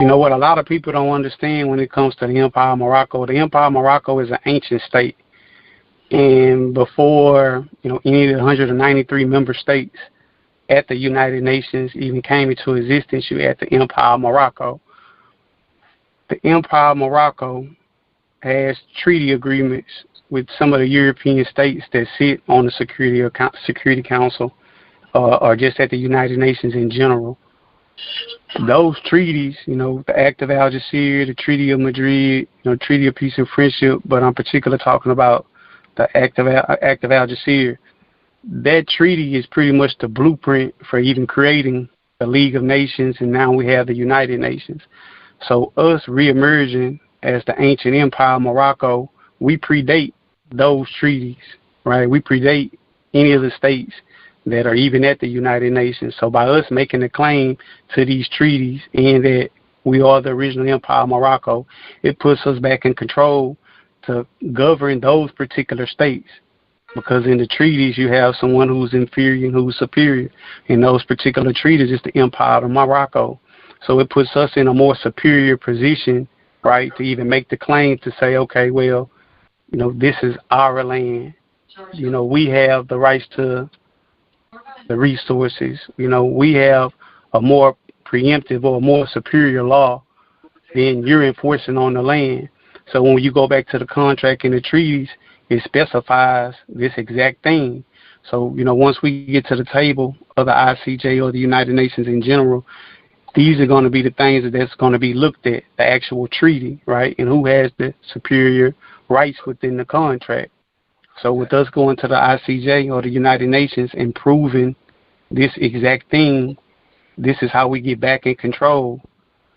You know what a lot of people don't understand when it comes to the Empire of Morocco? The Empire of Morocco is an ancient state. And before, any of the 193 member states at the United Nations even came into existence, you had the Empire of Morocco. The Empire of Morocco has treaty agreements with some of the European states that sit on the Security Council or just at the United Nations in general. Those treaties, the Act of Algiers, the Treaty of Madrid, Treaty of Peace and Friendship, but I'm particularly talking about the Act of Algiers. That treaty is pretty much the blueprint for even creating the League of Nations, and now we have the United Nations. So us reemerging as the ancient Empire of Morocco, we predate those treaties, right? We predate any of the states that are even at the United Nations. So by us making a claim to these treaties and that we are the original Empire of Morocco, it puts us back in control to govern those particular states. Because in the treaties, you have someone who's inferior and who's superior. In those particular treaties, it's the Empire of Morocco. So it puts us in a more superior position, right, to even make the claim to say, okay, well, this is our land. We have the rights to the resources. We have a more preemptive or a more superior law than you're enforcing on the land. So when you go back to the contract and the treaties, it specifies this exact thing. So, once we get to the table of the ICJ or the United Nations in general, these are going to be the things that's going to be looked at, the actual treaty, right? And who has the superior rights within the contract. So with us going to the ICJ or the United Nations and proving this exact thing, this is how we get back in control.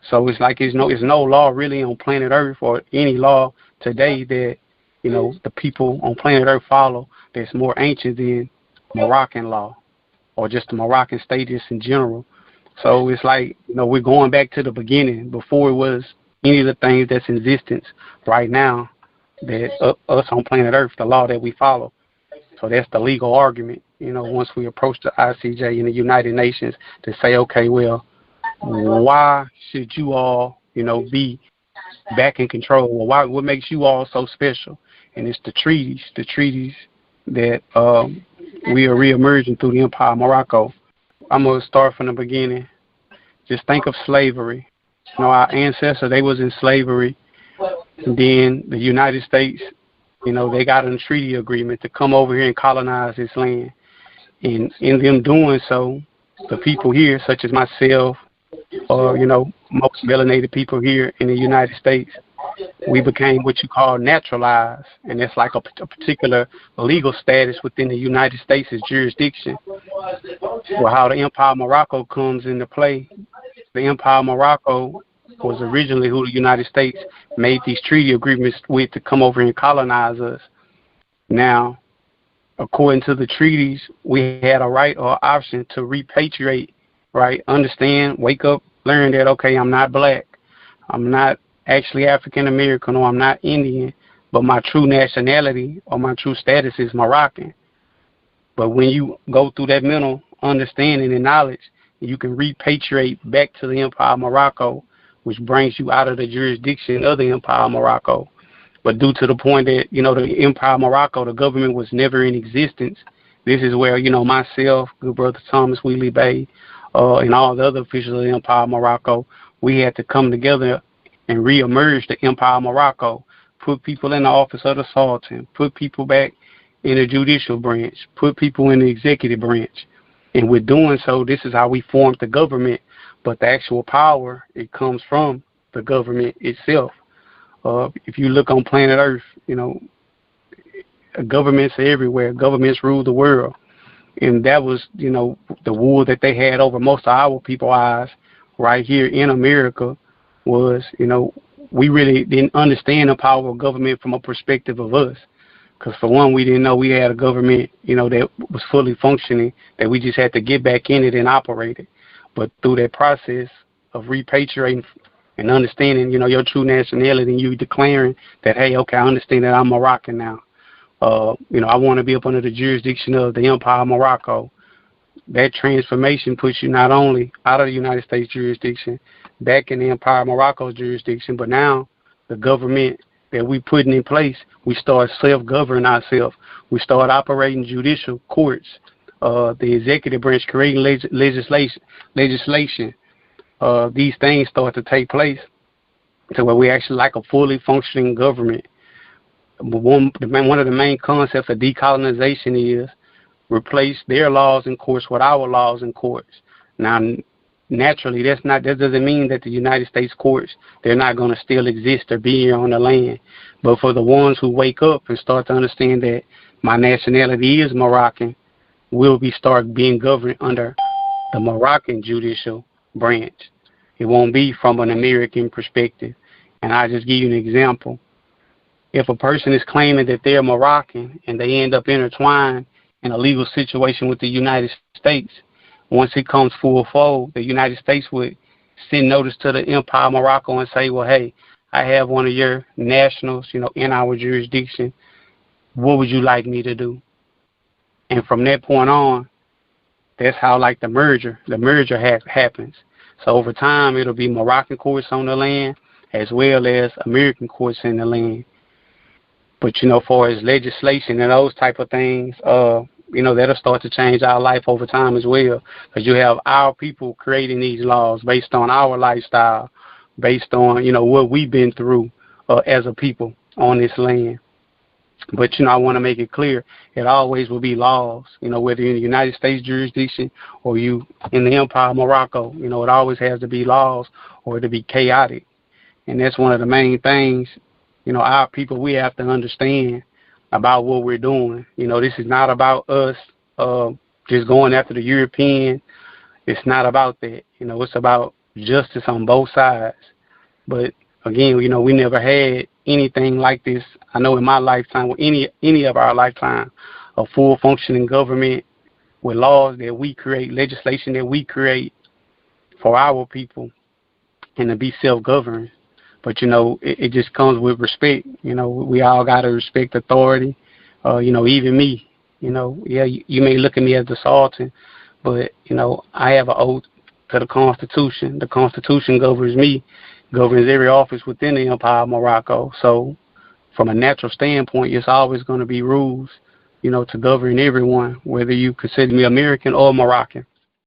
So it's like it's no law really on planet Earth or any law today that, the people on planet Earth follow that's more ancient than Moroccan law or just the Moroccan status in general. So it's like, we're going back to the beginning before it was any of the things that's in existence right now that us on planet Earth, the law that we follow. So that's the legal argument, once we approach the ICJ and the United Nations to say, okay, well, why should you all, be back in control? Well, what makes you all so special? And it's the treaties that we are reemerging through the Empire of Morocco. I'm going to start from the beginning. Just think of slavery. Our ancestors, they was in slavery. And then the United States, they got a treaty agreement to come over here and colonize this land. And in them doing so, the people here, such as myself, or, most melanated people here in the United States, we became what you call naturalized. And it's like a particular legal status within the United States' jurisdiction. Well, how the Empire of Morocco comes into play. The Empire of Morocco was originally who the United States made these treaty agreements with to come over and colonize us. Now, according to the treaties, we had a right or option to repatriate, right? Understand, wake up, learn that, okay, I'm not black. I'm not actually African American, or I'm not Indian, but my true nationality or my true status is Moroccan. But when you go through that mental understanding and knowledge, you can repatriate back to the Empire of Morocco, which brings you out of the jurisdiction of the Empire of Morocco. But due to the point that, the Empire of Morocco, the government was never in existence, this is where, myself, good brother Thomas Wheatley Bey, and all the other officials of the Empire of Morocco, we had to come together and reemerge the Empire of Morocco, put people in the office of the Sultan, put people back in the judicial branch, put people in the executive branch. And with doing so, this is how we formed the government. But the actual power, it comes from the government itself. If you look on planet Earth, governments are everywhere. Governments rule the world. And that was, the wool that they had over most of our people's eyes right here in America was, we really didn't understand the power of government from a perspective of us. Because for one, we didn't know we had a government, that was fully functioning, that we just had to get back in it and operate it. But through that process of repatriating and understanding, your true nationality, and you declaring that, hey, okay, I understand that I'm Moroccan now. I want to be up under the jurisdiction of the Empire of Morocco. That transformation puts you not only out of the United States jurisdiction, back in the Empire of Morocco's jurisdiction. But now the government that we putting in place, we start self-governing ourselves. We start operating judicial courts, the executive branch creating legislation. These things start to take place to where we actually like a fully functioning government. One of the main concepts of decolonization is replace their laws in courts with our laws in courts. Now, naturally, that doesn't mean that the United States courts, they're not going to still exist or be here on the land. But for the ones who wake up and start to understand that my nationality is Moroccan, we'll start being governed under the Moroccan judicial branch. It won't be from an American perspective. And I'll just give you an example. If a person is claiming that they're Moroccan and they end up intertwined in a legal situation with the United States, once it comes full fold, the United States would send notice to the Empire of Morocco and say, well, hey, I have one of your nationals, in our jurisdiction. What would you like me to do? And from that point on, that's how the merger happens. So over time, it'll be Moroccan courts on the land as well as American courts in the land. But, far as legislation and those type of things, that'll start to change our life over time as well. Because you have our people creating these laws based on our lifestyle, based on, what we've been through as a people on this land. But, I want to make it clear, it always will be laws, whether you're in the United States jurisdiction or you in the Empire of Morocco, it always has to be laws or to be chaotic. And that's one of the main things, our people, we have to understand about what we're doing. This is not about us just going after the European. It's not about that. It's about justice on both sides. But again, we never had anything like this. I know in my lifetime, or any of our lifetime, a full functioning government with laws that we create, legislation that we create for our people, and to be self-governed. But it just comes with respect. We all gotta respect authority. Even me. You may look at me as the Sultan, but I have an oath to the Constitution. The Constitution governs me, governs every office within the Empire of Morocco. So from a natural standpoint, it's always going to be rules, to govern everyone, whether you consider me American or Moroccan.